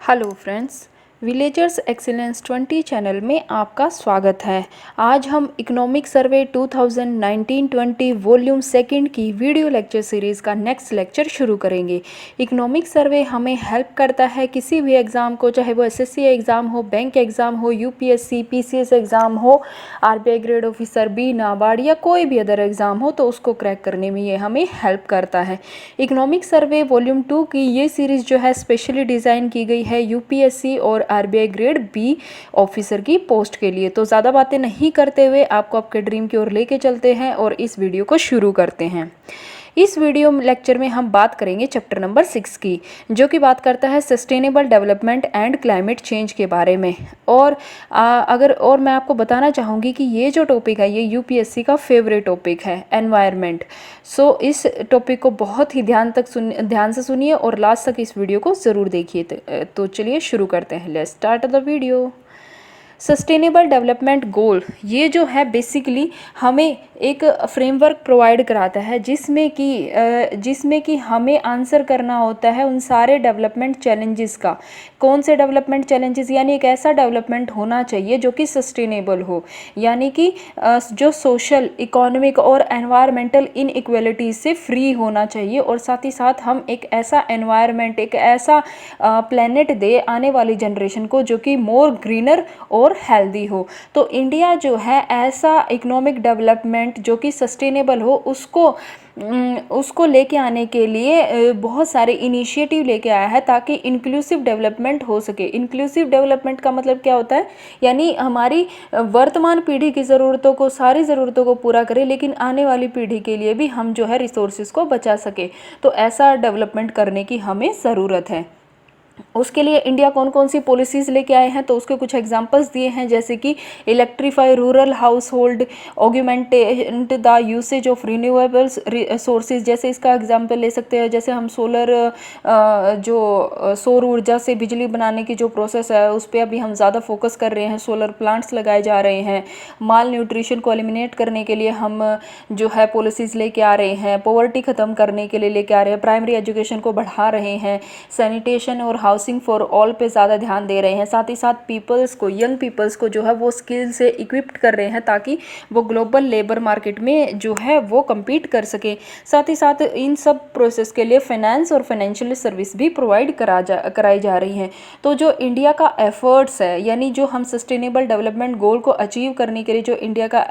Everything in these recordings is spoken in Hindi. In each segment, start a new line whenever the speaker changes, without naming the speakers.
Hello friends, villagers excellence 20 channel में आपका स्वागत है। आज हम इकोनॉमिक सर्वे 2019-20 वॉल्यूम सेकंड की वीडियो लेक्चर सीरीज़ का नेक्स्ट लेक्चर शुरू करेंगे। इकोनॉमिक सर्वे हमें हेल्प करता है किसी भी एग्ज़ाम को, चाहे वो एसएससी एग्ज़ाम हो, बैंक एग्ज़ाम हो, यूपीएससी पीसीएस एग्ज़ाम हो, RBI grade officer B, NABARD या कोई भी अदर एग्ज़ाम हो तो उसको क्रैक करने में ये हमें हेल्प करता है। इकोनॉमिक सर्वे वॉल्यूम 2 की ये सीरीज़ जो है स्पेशली डिज़ाइन की गई है यूपीएससी और आरबीआई ग्रेड बी ऑफिसर की पोस्ट के लिए। तो ज़्यादा बातें नहीं करते हुए आपको आपके ड्रीम की ओर लेके चलते हैं और इस वीडियो को शुरू करते हैं। इस वीडियो लेक्चर में हम बात करेंगे चैप्टर नंबर 6 की, जो कि बात करता है sustainable development and climate change के बारे में। और मैं आपको बताना चाहूँगी कि ये जो टॉपिक है ये यूपीएससी का फेवरेट टॉपिक है, एनवायरनमेंट। सो इस टॉपिक को बहुत ही ध्यान से सुनिए और लास्ट तक इस वीडियो को ज़रूर देखिए। तो चलिए शुरू करते हैं। Let's start the video. Sustainable development goal ये जो है बेसिकली हमें एक फ्रेमवर्क प्रोवाइड कराता है जिसमें कि हमें आंसर करना होता है उन सारे डेवलपमेंट चैलेंजेस का। कौन से डेवलपमेंट चैलेंजेस, यानी एक ऐसा डेवलपमेंट होना चाहिए जो कि सस्टेनेबल हो, यानी कि जो सोशल, इकोनॉमिक और एनवायरमेंटल इनइक्वालिटीज से फ्री होना चाहिए। और साथ ही साथ हम एक ऐसा एनवायरनमेंट, एक ऐसा प्लेनेट दे आने वाली जनरेशन को जो कि मोर ग्रीनर और हेल्दी हो। तो इंडिया जो है ऐसा इकोनॉमिक डेवलपमेंट जो कि सस्टेनेबल हो उसको लेके आने के लिए बहुत सारे इनिशिएटिव लेके आया है ताकि इंक्लूसिव डेवलपमेंट हो सके। इंक्लूसिव डेवलपमेंट का मतलब क्या होता है, यानी हमारी वर्तमान पीढ़ी की ज़रूरतों को, सारी ज़रूरतों को पूरा करें, लेकिन आने वाली पीढ़ी के लिए भी हम जो है रिसोर्सेज को बचा सके। तो ऐसा डेवलपमेंट करने की हमें ज़रूरत है। उसके लिए इंडिया कौन कौन सी पॉलिसीज़ लेके आए हैं तो उसके कुछ एग्जांपल्स दिए हैं, जैसे कि electrify rural house hold, augmented the usage of renewables sources. जैसे इसका एग्जांपल ले सकते हैं, जैसे हम सौर ऊर्जा से बिजली बनाने की जो प्रोसेस है उस पर अभी हम ज़्यादा फोकस कर रहे हैं, सोलर प्लांट्स लगाए जा रहे हैं। माल न्यूट्रिशन को एलिमिनेट करने के लिए हम जो है पॉलिसीज़ लेके आ रहे हैं। पॉवर्टी ख़त्म करने के लिए लेके आ रहे हैं। प्राइमरी एजुकेशन को बढ़ा रहे हैं। सैनिटेशन और हाउसिंग फॉर ऑल पे ज़्यादा ध्यान दे रहे हैं। साथ ही साथ पीपल्स को, यंग पीपल्स को जो है वो स्किल से इक्विप्ड कर रहे हैं ताकि वो ग्लोबल लेबर मार्केट में जो है वो compete कर सके। साथ ही साथ इन सब प्रोसेस के लिए फाइनेंस और फाइनेंशियल सर्विस भी प्रोवाइड कराई जा रही हैं। तो जो इंडिया का एफर्ट्स है, यानी जो हम सस्टेनेबल डेवलपमेंट गोल को अचीव करने के लिए जो इंडिया का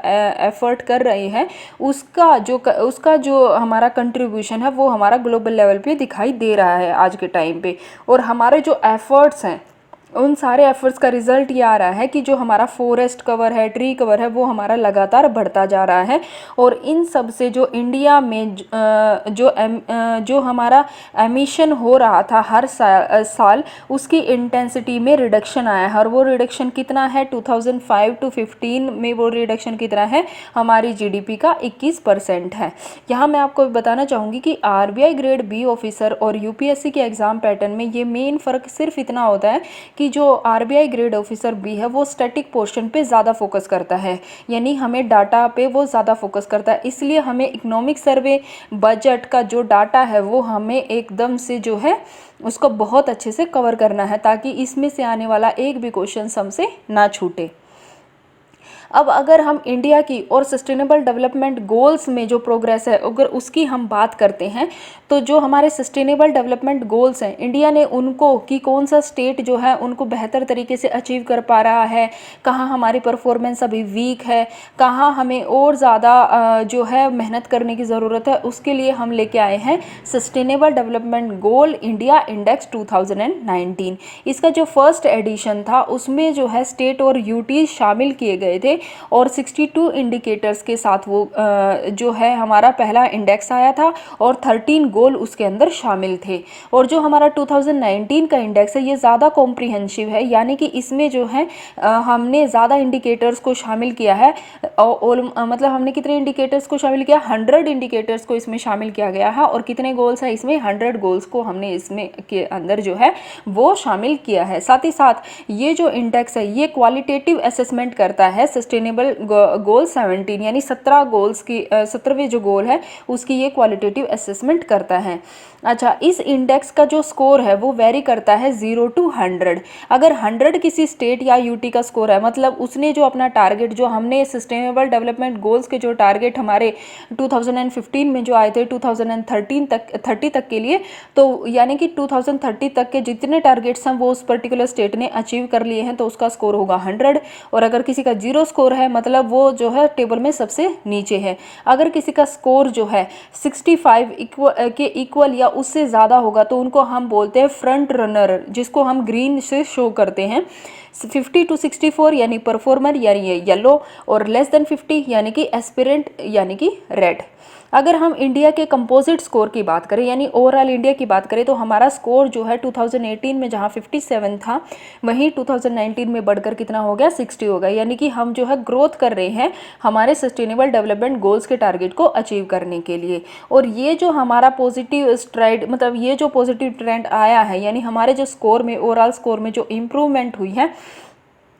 एफर्ट कर रहे हैं उसका जो हमारा कंट्रीब्यूशन है वो हमारा ग्लोबल लेवल पे दिखाई दे रहा है आज के टाइम पे। और हमारे जो एफर्ट्स हैं उन सारे एफर्ट्स का रिजल्ट ये आ रहा है कि जो हमारा फॉरेस्ट कवर है, ट्री कवर है, वो हमारा लगातार बढ़ता जा रहा है। और इन सब से जो इंडिया में जो हमारा एमिशन हो रहा था हर साल उसकी इंटेंसिटी में रिडक्शन आया है। और वो रिडक्शन कितना है, 2005 to 15 में वो रिडक्शन कितना है, हमारी जीडीपी का 21% है। यहाँ मैं आपको बताना चाहूँगी कि आरबीआई ग्रेड बी ऑफिसर और यूपीएससी के एग्ज़ाम पैटर्न में ये मेन फ़र्क सिर्फ इतना होता है कि जो आरबीआई ग्रेड ऑफिसर बी है वो स्टैटिक पोर्शन पे ज़्यादा फोकस करता है, यानी हमें डाटा पे वो ज़्यादा फोकस करता है। इसलिए हमें इकोनॉमिक सर्वे बजट का जो डाटा है वो हमें एकदम से जो है उसको बहुत अच्छे से कवर करना है ताकि इसमें से आने वाला एक भी क्वेश्चन हमसे ना छूटे। अब अगर हम इंडिया की और सस्टेनेबल डेवलपमेंट गोल्स में जो प्रोग्रेस है अगर उसकी हम बात करते हैं तो जो हमारे सस्टेनेबल डेवलपमेंट गोल्स हैं इंडिया ने उनको कि कौन सा स्टेट जो है उनको बेहतर तरीके से अचीव कर पा रहा है, कहाँ हमारी परफॉर्मेंस अभी वीक है, कहाँ हमें और ज़्यादा जो है मेहनत करने की ज़रूरत है, उसके लिए हम लेके आए हैं sustainable development goal India index 2019। इसका जो फर्स्ट एडिशन था उसमें जो है स्टेट और यूटी शामिल किए गए थे और 62 इंडिकेटर्स के साथ वो जो है हमारा पहला इंडेक्स आया था और 13 गोल उसके अंदर शामिल थे। और जो हमारा 2019 का इंडेक्स है ये ज़्यादा कॉम्प्रिहेंसिव है, यानी कि इसमें जो है हमने ज़्यादा इंडिकेटर्स को शामिल किया है। मतलब हमने कितने इंडिकेटर्स को शामिल किया, 100 इंडिकेटर्स को इसमें शामिल किया गया है। और कितने गोल्स हैं इसमें, 100 गोल्स को हमने इसमें के अंदर जो है वो शामिल किया है। साथ ही साथ ये जो इंडेक्स है ये क्वालिटेटिव असेसमेंट करता है सस्टेनेबल गोल 17 यानी 17 गोल्स की 17वें जो गोल है उसकी ये क्वालिटेटिव असेसमेंट करता है। अच्छा, इस इंडेक्स का जो स्कोर है वो वेरी करता है 0 to 100। अगर 100 किसी स्टेट या यूटी का स्कोर है, मतलब उसने जो अपना टारगेट, जो हमने सस्टेनेबल डेवलपमेंट गोल्स के जो टारगेट हमारे 2015 में जो आए थे 2030 तक के लिए, तो यानी कि 2030 तक के जितने टारगेट्स हैं वो उस पर्टिकुलर स्टेट ने अचीव कर लिए हैं, तो उसका स्कोर होगा 100। और अगर किसी का 0 स्कोर है, मतलब वो जो है टेबल में सबसे नीचे है। अगर किसी का स्कोर जो है 65 के इक्वल या उससे ज़्यादा होगा तो उनको हम बोलते हैं फ्रंट रनर, जिसको हम ग्रीन से शो करते हैं। 50 to 64 यानी परफॉर्मर यानी ये येलो, और लेस देन 50 यानी कि एस्पिरेंट यानी कि रेड। अगर हम इंडिया के कंपोजिट स्कोर की बात करें यानी ओवरऑल इंडिया की बात करें, तो हमारा स्कोर जो है 2018 में जहां 57 था, वहीं 2019 में बढ़कर कितना हो गया, 60 हो गया। यानी कि हम जो है ग्रोथ कर रहे हैं हमारे सस्टेनेबल डेवलपमेंट गोल्स के टारगेट को अचीव करने के लिए। और ये जो हमारा पॉजिटिव स्ट्राइड, मतलब ये जो पॉजिटिव ट्रेंड आया है, यानी हमारे जो स्कोर में, ओवरऑल स्कोर में जो इम्प्रूवमेंट हुई है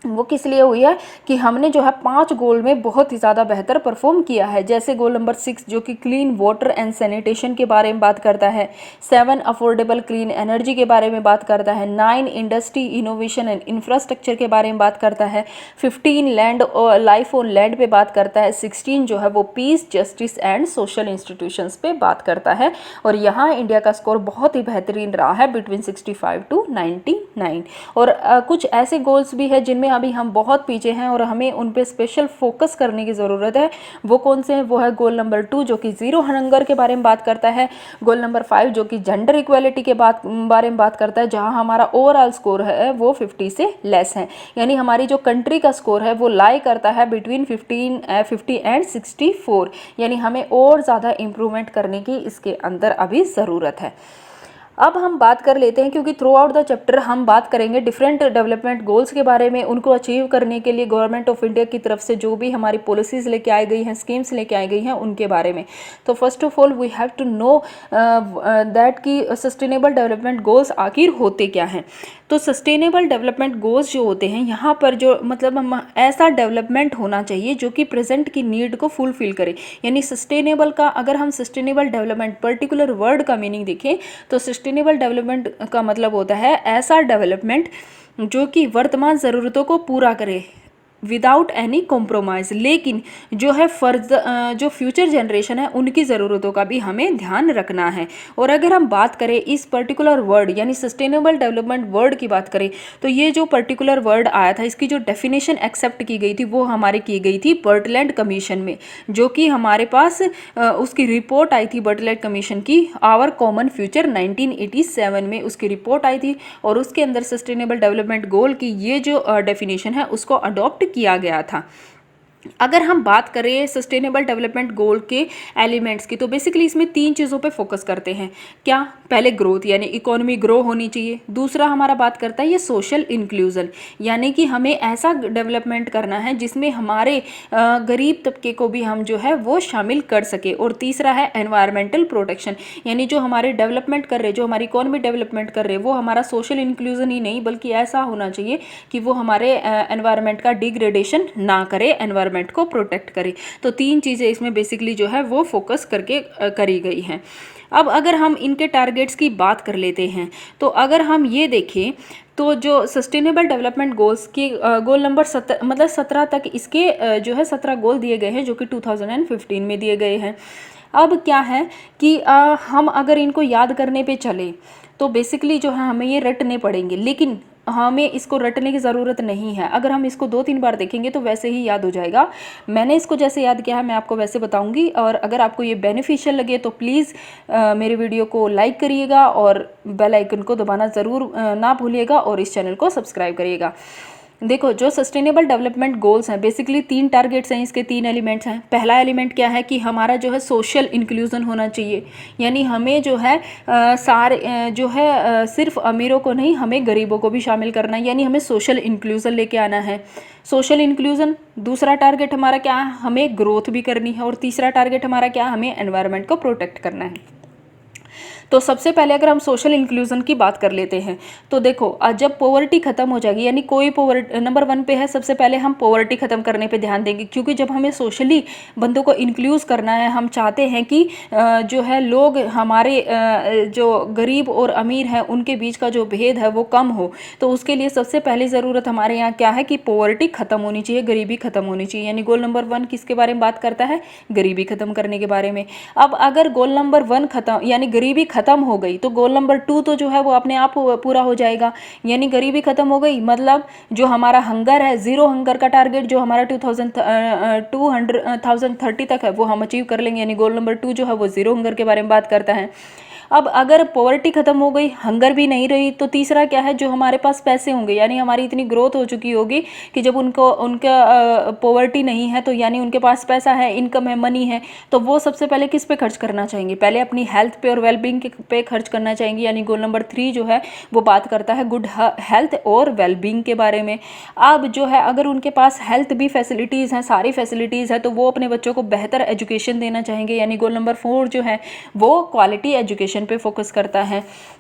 वो किस लिए हुई है कि हमने जो है 5 गोल में बहुत ही ज़्यादा बेहतर परफॉर्म किया है। जैसे गोल नंबर 6 जो कि क्लीन वाटर एंड सैनिटेशन के बारे में बात करता है, 7 अफोर्डेबल क्लीन एनर्जी के बारे में बात करता है, 9 इंडस्ट्री इनोवेशन एंड इंफ्रास्ट्रक्चर के बारे में बात करता है, 15 लैंड और लाइफ ऑन लैंड पे बात करता है, 16 जो है वो peace, justice and social institutions पे बात करता है। और यहाँ इंडिया का स्कोर बहुत ही बेहतरीन रहा है बिटवीन 65 to 99। और कुछ ऐसे गोल्स भी है जिनमें अभी हम बहुत पीछे हैं और हमें उन पे स्पेशल फोकस करने की ज़रूरत है। वो कौन से हैं? वो है गोल नंबर 2 जो कि ज़ीरो हंगर के बारे में बात करता है, गोल नंबर 5 जो कि जेंडर इक्वालिटी के बारे में बात करता है, जहां हमारा ओवरऑल स्कोर है वो 50 से लेस है। यानी हमारी जो कंट्री का स्कोर है वो लाई करता है बिटवीन 50 एंड 64। यानी हमें और ज़्यादा इम्प्रूवमेंट करने की इसके अंदर अभी ज़रूरत है। अब हम बात कर लेते हैं, क्योंकि थ्रू आउट द चैप्टर हम बात करेंगे डिफरेंट डेवलपमेंट गोल्स के बारे में, उनको अचीव करने के लिए गवर्नमेंट ऑफ इंडिया की तरफ से जो भी हमारी पॉलिसीज़ लेके आई गई हैं, स्कीम्स लेके आई गई हैं, उनके बारे में। तो first of all we have to know that कि सस्टेनेबल डेवलपमेंट गोल्स आखिर होते क्या हैं। तो सस्टेनेबल डेवलपमेंट गोल्स जो होते हैं, यहाँ पर जो मतलब हम ऐसा डेवलपमेंट होना चाहिए जो कि प्रेजेंट की नीड को फुलफिल करे। यानी सस्टेनेबल का, अगर हम सस्टेनेबल डेवलपमेंट पर्टिकुलर वर्ड का मीनिंग देखें तो सस्टेनेबल डेवलपमेंट का मतलब होता है ऐसा डेवलपमेंट जो कि वर्तमान ज़रूरतों को पूरा करे विदाउट एनी कॉम्प्रोमाइज़, लेकिन जो है जो फ्यूचर जनरेशन है उनकी ज़रूरतों का भी हमें ध्यान रखना है। और अगर हम बात करें इस पर्टिकुलर वर्ड यानी सस्टेनेबल डेवलपमेंट वर्ड की बात करें, तो ये जो पर्टिकुलर वर्ड आया था इसकी जो डेफिनेशन एक्सेप्ट की गई थी वो हमारी की गई थी बर्टलैंड कमीशन में, जो कि हमारे पास उसकी रिपोर्ट आई थी बर्टलैंड कमीशन की, आवर कॉमन फ्यूचर 1987 में उसकी रिपोर्ट आई थी। और उसके अंदर सस्टेनेबल डेवलपमेंट गोल की ये जो डेफिनेशन है उसको अडॉप्ट किया गया था। अगर हम बात करें सस्टेनेबल डेवलपमेंट गोल के एलिमेंट्स की, तो बेसिकली इसमें 3 चीज़ों पे फोकस करते हैं। क्या? पहले ग्रोथ यानी इकोनॉमी ग्रो होनी चाहिए। दूसरा हमारा बात करता है ये सोशल इंक्लूजन, यानी कि हमें ऐसा डेवलपमेंट करना है जिसमें हमारे गरीब तबके को भी हम जो है वो शामिल कर सके। और तीसरा है एनवायरमेंटल प्रोटेक्शन, यानी जो हमारे डेवलपमेंट कर रहे, जो हमारी इकोनॉमी डेवलपमेंट कर रहे, वो हमारा सोशल इंक्लूजन ही नहीं बल्कि ऐसा होना चाहिए कि वो हमारे एनवायरमेंट का डिग्रेडेशन ना करे, एनवायरमेंट को प्रोटेक्ट करे। तो 3 चीज़ें इसमें बेसिकली जो है वो फोकस करके करी गई हैं। अब अगर हम इनके टारगेट्स की बात कर लेते हैं, तो अगर हम ये देखें तो जो सस्टेनेबल डेवलपमेंट गोल्स की गोल नंबर 17 तक इसके जो है 17 गोल दिए गए हैं जो कि 2015 में दिए गए हैं। अब क्या है कि हम अगर इनको याद करने पे चले तो बेसिकली जो है हमें ये रटने पड़ेंगे, लेकिन हमें इसको रटने की ज़रूरत नहीं है। अगर हम इसको 2-3 बार देखेंगे तो वैसे ही याद हो जाएगा। मैंने इसको जैसे याद किया है मैं आपको वैसे बताऊंगी। और अगर आपको ये बेनिफिशियल लगे तो प्लीज़ मेरे वीडियो को लाइक करिएगा और बेल आइकन को दबाना ज़रूर ना भूलिएगा और इस चैनल को सब्सक्राइब करिएगा। देखो, जो सस्टेनेबल डेवलपमेंट गोल्स हैं बेसिकली 3 टारगेट्स हैं, इसके 3 एलिमेंट्स हैं। पहला एलिमेंट क्या है कि हमारा जो है सोशल इंक्लूजन होना चाहिए, यानी हमें जो है सिर्फ अमीरों को नहीं, हमें गरीबों को भी शामिल करना है, यानी हमें सोशल इंक्लूजन लेके आना है। Social inclusion. दूसरा टारगेट हमारा क्या है? हमें ग्रोथ भी करनी है। और तीसरा टारगेट हमारा क्या है? हमें एनवायरनमेंट को प्रोटेक्ट करना है। तो सबसे पहले अगर हम सोशल इंक्लूजन की बात कर लेते हैं तो देखो, जब पॉवर्टी खत्म हो जाएगी, यानी कोई पॉवर्टी नंबर 1 पे है, सबसे पहले हम पॉवर्टी खत्म करने पे ध्यान देंगे, क्योंकि जब हमें सोशली बंदों को इंक्लूज करना है, हम चाहते हैं कि जो है लोग हमारे जो गरीब और अमीर हैं उनके बीच का जो भेद है वो कम हो, तो उसके लिए सबसे पहली ज़रूरत हमारे यहाँ क्या है कि पॉवर्टी खत्म होनी चाहिए, गरीबी खत्म होनी चाहिए। यानी गोल नंबर 1 किसके बारे में बात करता है? गरीबी खत्म करने के बारे में। अब अगर गोल नंबर 1 खत्म यानी गरीबी खत्म हो गई तो गोल नंबर 2 तो जो है वो अपने आप पूरा हो जाएगा। यानी गरीबी खत्म हो गई मतलब जो हमारा हंगर है, ज़ीरो हंगर का टारगेट जो हमारा 2030 तक है वो हम अचीव कर लेंगे। यानी गोल नंबर 2 जो है वो ज़ीरो हंगर के बारे में बात करता है। अब अगर पॉवर्टी खत्म हो गई, हंगर भी नहीं रही, तो तीसरा क्या है, जो हमारे पास पैसे होंगे, यानी हमारी इतनी ग्रोथ हो चुकी होगी कि जब उनका पॉवर्टी नहीं है तो यानी उनके पास पैसा है, इनकम है, मनी है, तो वो सबसे पहले किस पे खर्च करना चाहेंगे? पहले अपनी हेल्थ पे और वेलबींग पे खर्च करना चाहेंगे। यानी गोल नंबर 3 जो है वो बात करता है गुड हेल्थ और वेलबींग के बारे में। अब जो है अगर उनके पास हेल्थ भी फैसिलिटीज़ हैं, सारी फैसिलिटीज़ है, तो वो अपने बच्चों को बेहतर एजुकेशन देना चाहेंगे। यानी गोल नंबर 4 जो है वो क्वालिटी एजुकेशन पे फोकस करता है,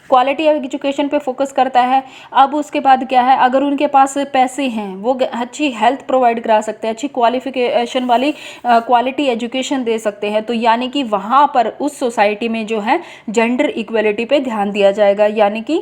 क्वालिटी एजुकेशन पे फोकस करता है। अब उसके बाद क्या है, अगर उनके पास पैसे हैं, वो अच्छी हेल्थ प्रोवाइड करा सकते हैं, अच्छी क्वालिफिकेशन वाली क्वालिटी एजुकेशन दे सकते हैं, तो यानी कि वहाँ पर उस सोसाइटी में जो है जेंडर इक्वलिटी पे ध्यान दिया जाएगा। यानी कि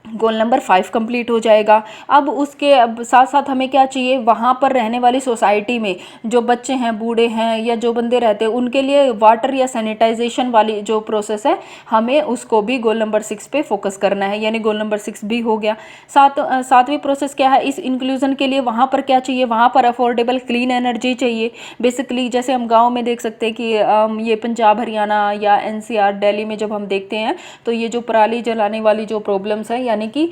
गोल नंबर 5 कंप्लीट हो जाएगा। अब उसके साथ साथ हमें क्या चाहिए, वहाँ पर रहने वाली सोसाइटी में जो बच्चे हैं, बूढ़े हैं या जो बंदे रहते हैं, उनके लिए वाटर या सैनिटाइजेशन वाली जो प्रोसेस है, हमें उसको भी गोल नंबर 6 पे फोकस करना है। यानी गोल नंबर 6 भी हो गया। सातवीं प्रोसेस क्या है, इस इंक्लूजन के लिए वहाँ पर क्या चाहिए, वहाँ पर अफोर्डेबल क्लीन एनर्जी चाहिए। बेसिकली जैसे हम गाँव में देख सकते हैं कि ये पंजाब, हरियाणा या NCR, दिल्ली में जब हम देखते हैं तो ये जो पराली जलाने वाली जो प्रॉब्लम्स है, यानी कि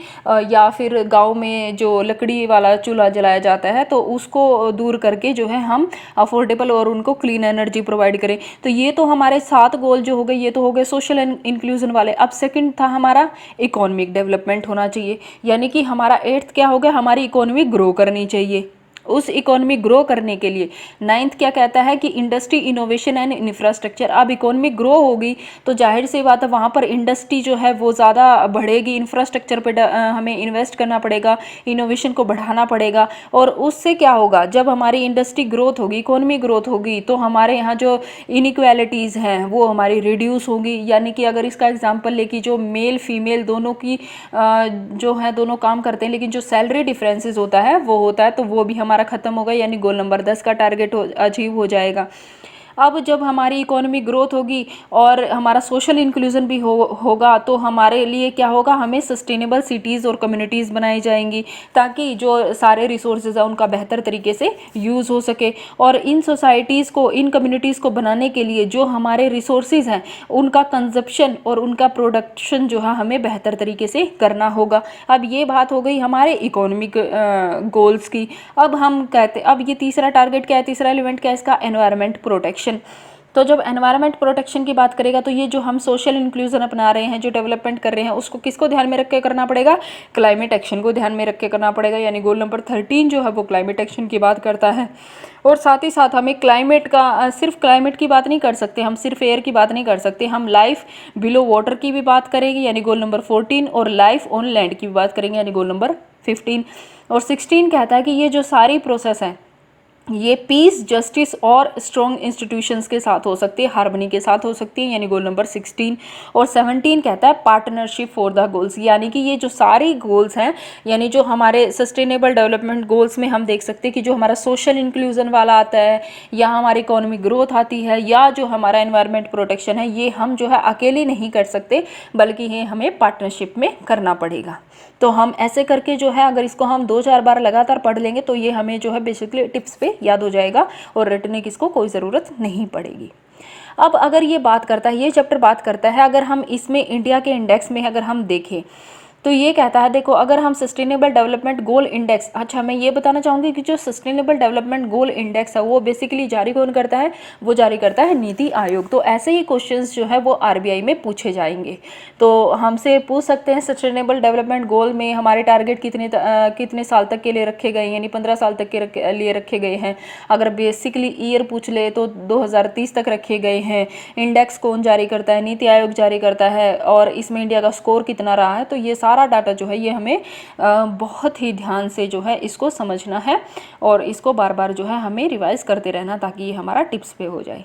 या फिर गांव में जो लकड़ी वाला चूल्हा जलाया जाता है, तो उसको दूर करके जो है हम अफोर्डेबल और उनको क्लीन एनर्जी प्रोवाइड करें। तो ये तो हमारे 7 गोल जो हो गए, ये तो हो गए सोशल इंक्लूजन वाले। अब सेकंड था हमारा इकोनॉमिक डेवलपमेंट होना चाहिए। यानी कि हमारा 8th क्या हो गया, हमारी इकोनॉमी ग्रो करनी चाहिए। उस इकोनॉमी ग्रो करने के लिए 9th क्या कहता है कि इंडस्ट्री, इनोवेशन एंड इंफ्रास्ट्रक्चर। अब इकोनॉमी ग्रो होगी तो जाहिर सी बात है वहाँ पर इंडस्ट्री जो है वो ज़्यादा बढ़ेगी, इंफ्रास्ट्रक्चर पे हमें इन्वेस्ट करना पड़ेगा, इनोवेशन को बढ़ाना पड़ेगा। और उससे क्या होगा, जब हमारी इंडस्ट्री ग्रोथ होगी, इकोनॉमी ग्रोथ होगी, तो हमारे यहाँ जो इनइक्वालिटीज़ हैं वो हमारी रिड्यूस होगी। यानी कि अगर इसका एग्जाम्पल ले कि जो मेल फीमेल दोनों की जो है दोनों काम करते हैं, लेकिन जो सैलरी डिफरेंसेस होता है वो होता है, तो वो भी हमारा खत्म होगा। यानी गोल नंबर 10 का टारगेट अचीव हो जाएगा। अब जब हमारी इकोनॉमी ग्रोथ होगी और हमारा सोशल इंक्लूजन भी होगा तो हमारे लिए क्या होगा, हमें सस्टेनेबल सिटीज़ और कम्युनिटीज़ बनाई जाएंगी, ताकि जो सारे रिसोर्सेज हैं उनका बेहतर तरीके से यूज़ हो सके। और इन सोसाइटीज़ को, इन कम्युनिटीज़ को बनाने के लिए जो हमारे रिसोर्सेज हैं उनका कंजप्शन और उनका प्रोडक्शन जो है हमें बेहतर तरीके से करना होगा। अब ये बात हो गई हमारे इकोनॉमिक गोल्स की। अब हम कहते, अब ये तीसरा टारगेट क्या है, तीसरा एलिमेंट क्या है इसका, एनवायरनमेंट प्रोटेक्शन। तो जब एनवायरनमेंट प्रोटेक्शन की बात करेगा तो ये जो हम सोशल इंक्लूजन अपना रहे हैं, जो डेवलपमेंट कर रहे हैं, उसको किसको ध्यान में रख के करना पड़ेगा, क्लाइमेट एक्शन को ध्यान में रख के करना पड़ेगा। यानी गोल नंबर 13 जो है वो क्लाइमेट एक्शन की बात करता है। और साथ ही साथ हमें क्लाइमेट का, सिर्फ क्लाइमेट की बात नहीं कर सकते हम, सिर्फ एयर की बात नहीं कर सकते हम, लाइफ बिलो वाटर की भी बात करेंगे यानी गोल नंबर 14, और लाइफ ऑन लैंड की भी बात करेंगे यानी गोल नंबर 15। और 16 कहता है कि ये जो सारी प्रोसेस है ये पीस, जस्टिस और स्ट्रॉन्ग इंस्टीट्यूशंस के साथ हो सकती है, हार्मनी के साथ हो सकती है, यानी गोल नंबर 16। और 17 कहता है पार्टनरशिप फॉर द गोल्स। यानी कि ये जो सारी गोल्स हैं, यानी जो हमारे सस्टेनेबल डेवलपमेंट गोल्स में हम देख सकते हैं कि जो हमारा सोशल इंक्लूजन वाला आता है, या हमारी इकोनॉमिक ग्रोथ आती है, या जो हमारा एनवायरनमेंट प्रोटेक्शन है, ये हम जो है अकेले नहीं कर सकते, बल्कि ये हमें पार्टनरशिप में करना पड़ेगा। तो हम ऐसे करके जो है अगर इसको हम 2-4 बार लगातार पढ़ लेंगे तो ये हमें जो है बेसिकली टिप्स पे याद हो जाएगा और रटने की इसको कोई ज़रूरत नहीं पड़ेगी। अब अगर ये बात करता है, ये चैप्टर बात करता है, अगर हम इसमें इंडिया के इंडेक्स में अगर हम देखें तो ये कहता है, देखो अगर हम सस्टेनेबल डेवलपमेंट गोल इंडेक्स, अच्छा मैं ये बताना चाहूँगी कि जो सस्टेनेबल डेवलपमेंट गोल इंडेक्स है वो बेसिकली जारी कौन करता है, वो जारी करता है नीति आयोग। तो ऐसे ही क्वेश्चंस जो है वो आरबीआई में पूछे जाएंगे। तो हमसे पूछ सकते हैं सस्टेनेबल डेवलपमेंट गोल में हमारे टारगेट कितने साल तक के लिए रखे गए, यानी 15 साल तक के लिए रखे गए हैं। अगर बेसिकली ईयर पूछ ले तो 2030 तक रखे गए हैं। इंडेक्स कौन जारी करता है, नीति आयोग जारी करता है, और इसमें इंडिया का स्कोर कितना रहा है। तो ये सारा डाटा जो है ये हमें बहुत ही ध्यान से जो है इसको समझना है, और इसको बार बार जो है हमें रिवाइज करते रहना, ताकि ये हमारा टिप्स पे हो जाए।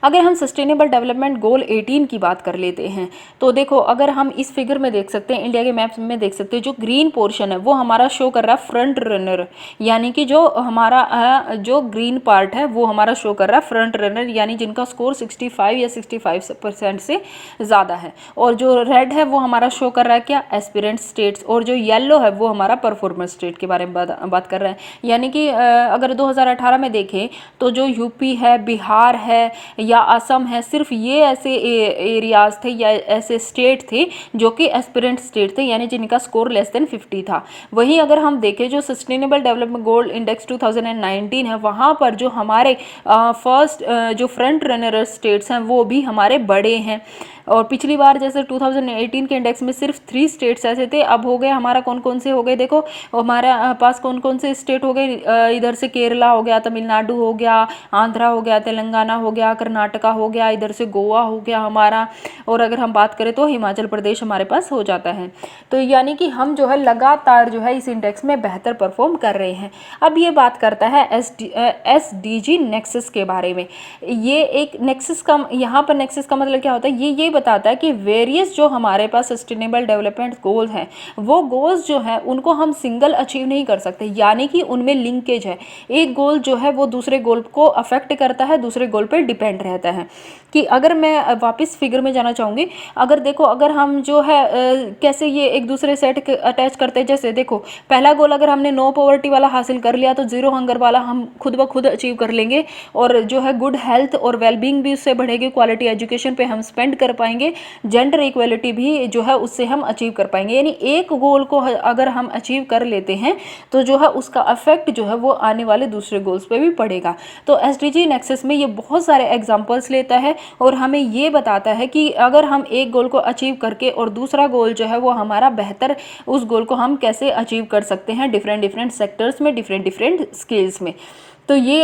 अगर हम सस्टेनेबल डेवलपमेंट गोल 18 की बात कर लेते हैं, तो देखो अगर हम इस फिगर में देख सकते हैं, इंडिया के मैप में देख सकते हैं, जो ग्रीन पोर्शन है वो हमारा शो कर रहा है फ्रंट रनर, यानी कि जो हमारा जो ग्रीन पार्ट है वो हमारा शो कर रहा है फ्रंट रनर, यानी जिनका स्कोर 65 या 65% से ज़्यादा है। और जो रेड है वो हमारा शो कर रहा है क्या, एस्पिरेंट स्टेट्स, और जो येलो है वो हमारा परफॉर्मेंस स्टेट के बारे में बात कर रहा है। यानी कि अगर 2018 में देखें तो जो यूपी है, बिहार है या असम है, सिर्फ ये ऐसे एरियाज थे या ऐसे स्टेट थे जो कि एस्पिरेंट स्टेट थे, यानी जिनका स्कोर लेस देन 50 था। वहीं अगर हम देखें जो सस्टेनेबल डेवलपमेंट गोल इंडेक्स 2019 है, वहाँ पर जो हमारे फर्स्ट जो फ्रंट रनर स्टेट्स हैं वो भी हमारे बड़े हैं। और पिछली बार जैसे 2018 के इंडेक्स में सिर्फ 3 स्टेट्स ऐसे थे, अब हो गए हमारा कौन कौन से हो गए, देखो हमारा पास कौन कौन से स्टेट हो गए, इधर से केरला हो गया, तमिलनाडु हो गया, आंध्रा हो गया, तेलंगाना हो गया, कर्नाटका हो गया, इधर से गोवा हो गया हमारा, और अगर हम बात करें तो हिमाचल प्रदेश हमारे पास हो जाता है। तो यानी कि हम जो है लगातार जो है इस इंडेक्स में बेहतर परफॉर्म कर रहे हैं। अब ये बात करता है SDG नेक्सस के बारे में। ये एक नेक्सस का, यहाँ पर नेक्सस का मतलब क्या होता है, ये बताता है कि वेरियस जो हमारे पास सस्टेनेबल डेवलपमेंट गोल हैं, वो गोल्स जो हैं उनको हम सिंगल अचीव नहीं कर सकते, यानी कि उनमें लिंकेज है। एक गोल जो है वो दूसरे गोल को अफेक्ट करता है, दूसरे गोल पर डिपेंड रहता है। कि अगर मैं वापस फिगर में जाना चाहूँगी, अगर देखो अगर हम जो है कैसे ये एक दूसरे सेट अटैच करते हैं, जैसे देखो पहला गोल अगर हमने नो पॉवर्टी वाला हासिल कर लिया तो जीरो हंगर वाला हम खुद ब खुद अचीव कर लेंगे, और जो है गुड हेल्थ और वेलबींग भी उससे बढ़ेगी, क्वालिटी एजुकेशन पे हम स्पेंड कर पाएंगे, जेंडर इक्वलिटी भी जो है उससे हम अचीव कर पाएंगे। यानी एक गोल को अगर हम अचीव कर लेते हैं तो जो है उसका इफेक्ट जो है वो आने वाले दूसरे गोल्स पे भी पड़ेगा। तो SDG नेक्सस में ये बहुत सारे एग्जांपल्स लेता है और हमें ये बताता है कि अगर हम एक गोल को अचीव करके और दूसरा गोल जो है वो हमारा बेहतर, उस गोल को हम कैसे अचीव कर सकते हैं डिफरेंट सेक्टर्स में, डिफरेंट स्किल्स में। तो ये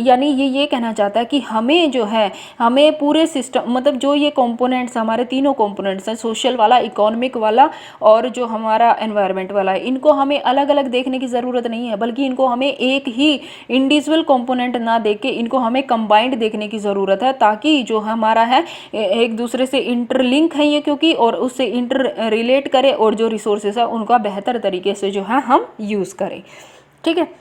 यानी ये कहना चाहता है कि हमें जो है हमें पूरे सिस्टम, मतलब जो ये कंपोनेंट्स हमारे तीनों कंपोनेंट्स हैं, सोशल वाला, इकोनॉमिक वाला और जो हमारा एनवायरनमेंट वाला है, इनको हमें अलग अलग देखने की ज़रूरत नहीं है, बल्कि इनको हमें एक ही इंडिविजुअल कंपोनेंट ना देख के इनको हमें कंबाइंड देखने की ज़रूरत है, ताकि जो हमारा है एक दूसरे से इंटरलिंक है ये, क्योंकि और उससे इंटर रिलेट करे और जो रिसोर्सेज है उनका बेहतर तरीके से जो है हम यूज़ करें। ठीक है।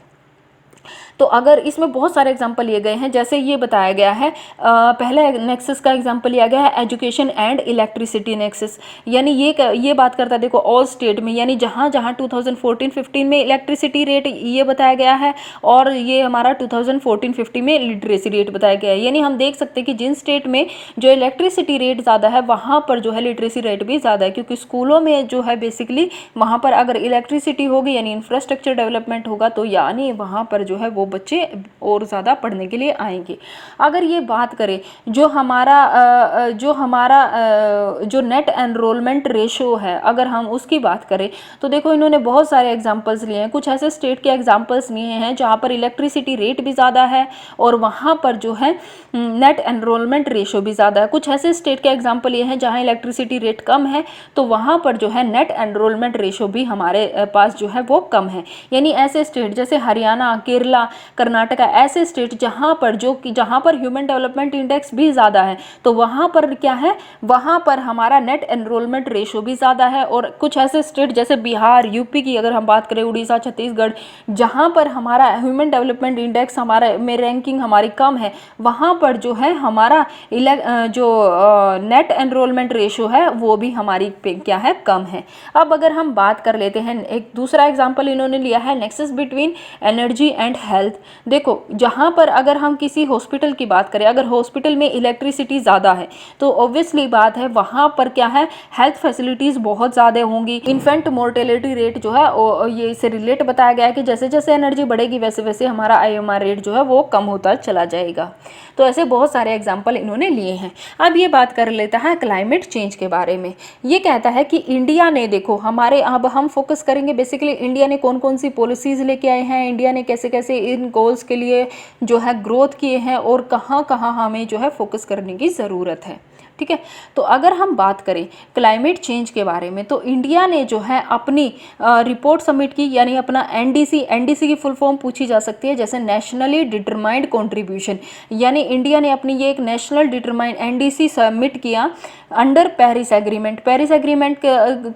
तो अगर इसमें बहुत सारे एग्जाम्पल लिए गए हैं, जैसे ये बताया गया है, पहले नेक्सस का एग्जाम्पल लिया गया है एजुकेशन एंड इलेक्ट्रिसिटी नेक्सस, यानी ये बात करता है देखो ऑल स्टेट में, यानी जहाँ 2014-15 में इलेक्ट्रिसिटी रेट ये बताया गया है, और ये हमारा 2014-15 में लिटरेसी रेट बताया गया है। यानी हम देख सकते हैं कि जिन स्टेट में जो इलेक्ट्रिसिटी रेट ज़्यादा है वहाँ पर जो है लिटरेसी रेट भी ज़्यादा है, क्योंकि स्कूलों में जो है बेसिकली वहाँ पर अगर इलेक्ट्रिसिटी होगी यानी इंफ्रास्ट्रक्चर डेवलपमेंट होगा, तो यानी वहाँ पर जो है वो बच्चे और ज़्यादा पढ़ने के लिए आएंगे। अगर ये बात करें जो हमारा जो नेट एनरोलमेंट रेशो है, अगर हम उसकी बात करें तो देखो इन्होंने बहुत सारे एग्जांपल्स लिए हैं। कुछ ऐसे स्टेट के एग्जांपल्स लिए हैं जहाँ पर इलेक्ट्रिसिटी रेट भी ज़्यादा है और वहाँ पर जो है नेट एनरोलमेंट रेशो भी ज़्यादा है। कुछ ऐसे स्टेट के एग्जाम्पल ये हैं जहाँ इलेक्ट्रिसिटी रेट कम है तो वहाँ पर जो है नेट एनरोलमेंट रेशो भी हमारे पास जो है वो कम है। यानी ऐसे स्टेट जैसे हरियाणा, केरला, कर्नाटका, ऐसे स्टेट जहाँ पर ह्यूमन डेवलपमेंट इंडेक्स भी ज़्यादा है तो वहाँ पर क्या है, वहाँ पर हमारा नेट एनरोलमेंट रेशो भी ज़्यादा है। और कुछ ऐसे स्टेट जैसे बिहार, यूपी की अगर हम बात करें, उड़ीसा, छत्तीसगढ़, जहाँ पर हमारा ह्यूमन डेवलपमेंट इंडेक्स हमारा में रैंकिंग हमारी कम है, वहाँ पर जो है हमारा जो नेट एनरोलमेंट रेशो है वो भी हमारी क्या है, कम है। अब अगर हम बात कर लेते हैं, एक दूसरा एग्जाम्पल इन्होंने लिया है nexus between energy and health health. देखो जहाँ पर अगर हम किसी हॉस्पिटल की बात करें, अगर हॉस्पिटल में इलेक्ट्रिसिटी ज़्यादा है तो ऑब्वियसली बात है वहाँ पर क्या है, हेल्थ फैसिलिटीज़ बहुत ज़्यादा होंगी। इन्फेंट मोर्टेलिटी रेट जो है ये इससे रिलेट बताया गया है कि जैसे जैसे एनर्जी बढ़ेगी वैसे वैसे हमारा IMR रेट जो है वो कम होता चला जाएगा। तो ऐसे बहुत सारे एग्जाम्पल इन्होंने लिए हैं। अब ये बात कर लेता है क्लाइमेट चेंज के बारे में। ये कहता है कि इंडिया ने, देखो हमारे, अब हम फोकस करेंगे बेसिकली इंडिया ने कौन कौन सी पॉलिसीज़ लेके आए हैं, इंडिया ने कैसे कैसे इन गोल्स के लिए जो है ग्रोथ किए हैं और कहाँ कहाँ हमें जो है फोकस करने की ज़रूरत है। ठीक है, तो अगर हम बात करें क्लाइमेट चेंज के बारे में तो इंडिया ने जो है अपनी रिपोर्ट सबमिट की, यानी अपना एनडीसी की फुल फॉर्म पूछी जा सकती है, जैसे नेशनली डिटरमाइंड कंट्रीब्यूशन, यानी इंडिया ने अपनी ये एक नेशनल डिटरमाइंड एनडीसी सबमिट किया under Paris agreement. Paris agreement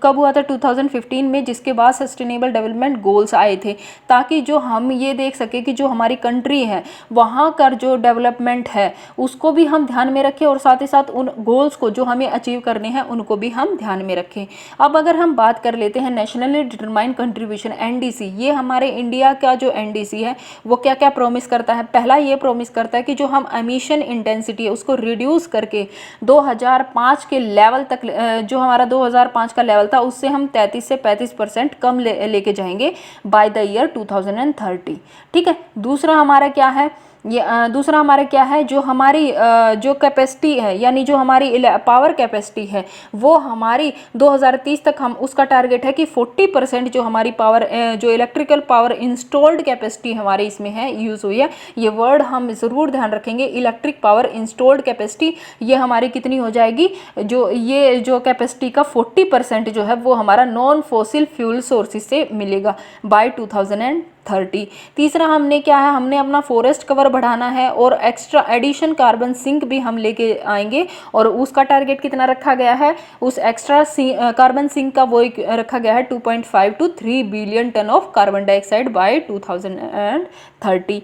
कब हुआ था? 2015 में, जिसके बाद सस्टेनेबल डेवलपमेंट गोल्स आए थे, ताकि जो हम ये देख सके कि जो हमारी कंट्री है वहाँ का जो डेवलपमेंट है उसको भी हम ध्यान में रखें और साथ ही साथ उन गोल्स को जो हमें अचीव करने हैं उनको भी हम ध्यान में रखें। अब अगर हम बात कर लेते हैं नेशनली डिटरमाइंड कंट्रीब्यूशन एनडीसी, ये हमारे इंडिया का जो एनडीसी है वो क्या क्या प्रॉमिस करता है? पहला ये प्रॉमिस करता है कि जो हम एमिशन इंटेंसिटी है उसको रिड्यूस करके 2005 के लेवल तक, जो हमारा 2005 का लेवल था उससे हम 33 से 35% कम लेके जाएंगे बाय द ईयर 2030। ठीक है, दूसरा हमारा क्या है? दूसरा हमारा क्या है, जो हमारी जो कैपेसिटी है, यानी जो हमारी पावर कैपेसिटी है वो हमारी 2030 तक, हम उसका टारगेट है कि 40% जो हमारी पावर, जो इलेक्ट्रिकल पावर इंस्टॉल्ड कैपेसिटी हमारे इसमें है, यूज़ हुई है, ये वर्ड हम ज़रूर ध्यान रखेंगे, इलेक्ट्रिक पावर इंस्टॉल्ड कैपेसिटी, ये हमारी कितनी हो जाएगी? जो कैपेसिटी का 40% जो है वो हमारा नॉन फॉसिल फ्यूल सोर्सेज से मिलेगा बाय 2030। तीसरा हमने क्या है, हमने अपना फॉरेस्ट कवर बढ़ाना है और एक्स्ट्रा एडिशन कार्बन सिंक भी हम लेके आएंगे, और उसका टारगेट कितना रखा गया है? उस एक्स्ट्रा कार्बन सिंक का वो रखा गया है 2.5 to 3 billion ton of carbon dioxide by 2030।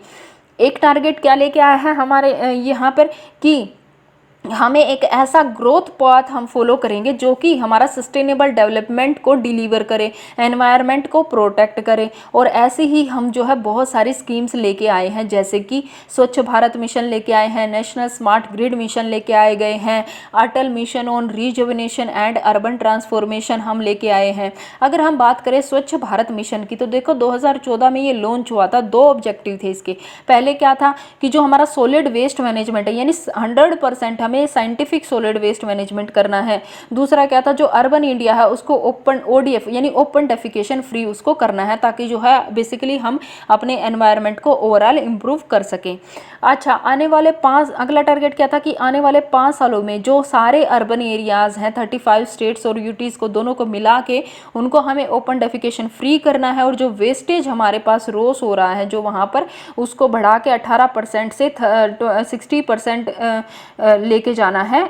एक टारगेट क्या लेके आया है हमारे यहाँ पर कि हमें एक ऐसा ग्रोथ पाथ हम फॉलो करेंगे जो कि हमारा सस्टेनेबल डेवलपमेंट को डिलीवर करे, एनवायरनमेंट को प्रोटेक्ट करे, और ऐसे ही हम जो है बहुत सारी स्कीम्स लेके आए हैं, जैसे कि स्वच्छ भारत मिशन लेके आए हैं, नेशनल स्मार्ट ग्रिड मिशन लेके आए गए हैं, Atal mission on rejuvenation and urban transformation हम लेके आए हैं। अगर हम बात करें स्वच्छ भारत मिशन की तो देखो 2014 में ये लॉन्च हुआ था। 2 ऑब्जेक्टिव थे इसके। पहले क्या था कि जो हमारा सॉलिड वेस्ट मैनेजमेंट है, यानी 100% हमें साइंटिफिक सॉलिड वेस्ट मैनेजमेंट करना है। दूसरा क्या था, जो अर्बन इंडिया है उसको ओपन ODF यानी ओपन डेफिकेशन फ्री उसको करना है, ताकि जो है बेसिकली हम अपने एनवायरनमेंट को ओवरऑल इम्प्रूव कर सकें। अच्छा, आने वाले 5, अगला टारगेट क्या था कि आने वाले 5 सालों में जो सारे अर्बन एरियाज हैं 35 स्टेट्स और यूटीज को दोनों को मिला के उनको हमें ओपन डेफिकेशन फ्री करना है, और जो वेस्टेज हमारे पास रोस हो रहा है जो वहाँ पर, उसको बढ़ा के 18% से 60% लेके जाना है,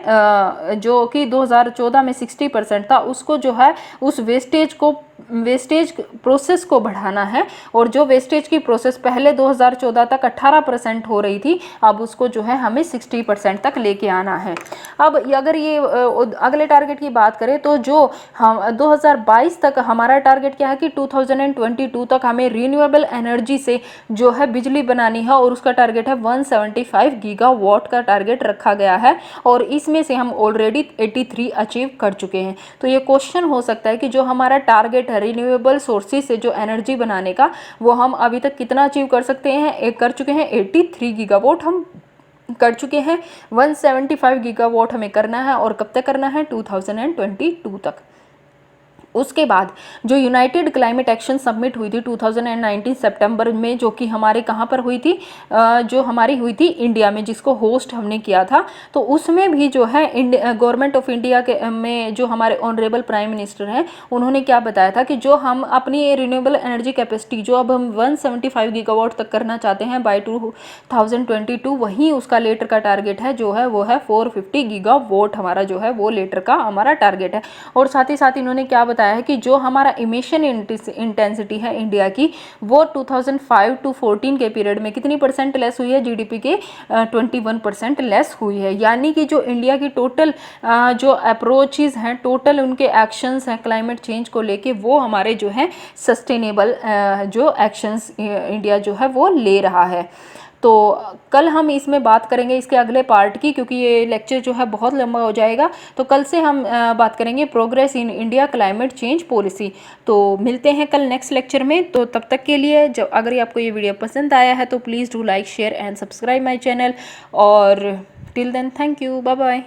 जो कि 2014 में 60% था, उसको जो है उस वेस्टेज प्रोसेस को बढ़ाना है, और जो वेस्टेज की प्रोसेस पहले 2014 तक 18% हो रही थी, अब उसको जो है हमें 60% तक लेके आना है। अब अगर ये अगले टारगेट की बात करें तो जो हम 2022 तक हमारा टारगेट क्या है कि 2022 तक हमें रिन्यूएबल एनर्जी से जो है बिजली बनानी है, और उसका टारगेट है 175 गीगावाट का टारगेट रखा गया है, और इसमें से हम ऑलरेडी 83 अचीव कर चुके हैं। तो ये क्वेश्चन हो सकता है कि जो हमारा टारगेट है रिन्यूएबल सोर्सेज से जो एनर्जी बनाने का, वो हम अभी तक कितना अचीव कर सकते हैं? कर चुके हैं 83 गीगावाट हम कर चुके हैं। 175 गीगावाट हमें करना है, और कब तक करना है? 2022 तक। उसके बाद जो यूनाइटेड क्लाइमेट एक्शन सबमिट हुई थी 2019 सितंबर में, जो कि हमारे कहाँ पर हुई थी? जो हमारी हुई थी इंडिया में, जिसको होस्ट हमने किया था। तो उसमें भी जो है गवर्नमेंट ऑफ इंडिया के में जो हमारे ऑनरेबल प्राइम मिनिस्टर हैं, उन्होंने क्या बताया था कि जो हम अपनी रिन्यूएबल एनर्जी कैपेसिटी जो अब हम 175 गीगावाट तक करना चाहते हैं बाय 2022, वहीं उसका लेटर का टारगेट है जो है वो है 450 गीगावाट, हमारा जो है वो लेटर का हमारा टारगेट है। और साथ ही साथ इन्होंने क्या बताया बताया है कि जो हमारा इमिशन इंटेंसिटी है इंडिया की, वो 2005 टू 14 के पीरियड में कितनी परसेंट लेस हुई है, जीडीपी के 21% लेस हुई है। यानी कि जो इंडिया की टोटल जो अप्रोचेस हैं, टोटल उनके एक्शंस हैं क्लाइमेट चेंज को लेके, वो हमारे जो है सस्टेनेबल जो एक्शंस इंडिया जो है वो ले रहा है। तो कल हम इसमें बात करेंगे इसके अगले पार्ट की, क्योंकि ये लेक्चर जो है बहुत लंबा हो जाएगा। तो कल से हम बात करेंगे progress in India climate change policy. तो मिलते हैं कल नेक्स्ट लेक्चर में। तो तब तक के लिए, जब अगर आपको ये वीडियो पसंद आया है तो please do like share and subscribe my channel. और till then, thank you, bye bye.